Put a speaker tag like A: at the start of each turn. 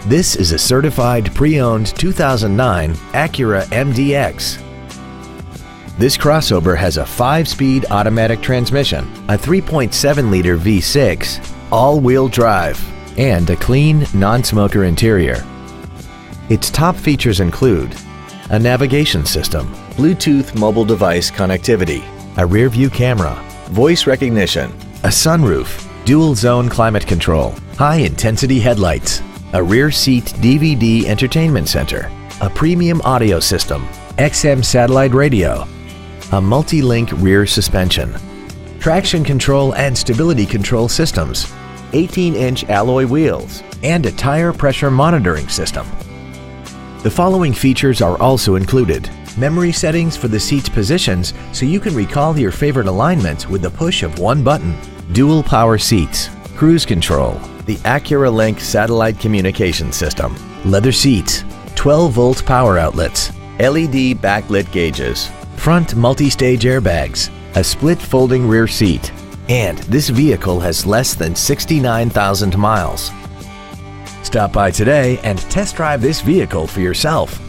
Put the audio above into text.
A: This is a certified pre-owned 2009 Acura MDX. This crossover has a 5-speed automatic transmission, a 3.7-liter V6, all-wheel drive, and a clean, non-smoker interior. Its top features include a navigation system, Bluetooth mobile device connectivity, a rear-view camera, voice recognition, a sunroof, dual-zone climate control, high-intensity headlights, a rear seat DVD entertainment center, a premium audio system, XM satellite radio, a multi-link rear suspension, traction control and stability control systems, 18-inch alloy wheels, and a tire pressure monitoring system. The following features are also included: memory settings for the seat's positions so you can recall your favorite alignments with the push of one button, dual power seats, cruise control, the Acura Link satellite communication system, leather seats, 12-volt power outlets, LED backlit gauges, front multi-stage airbags, a split folding rear seat, and this vehicle has less than 69,000 miles. Stop by today and test drive this vehicle for yourself.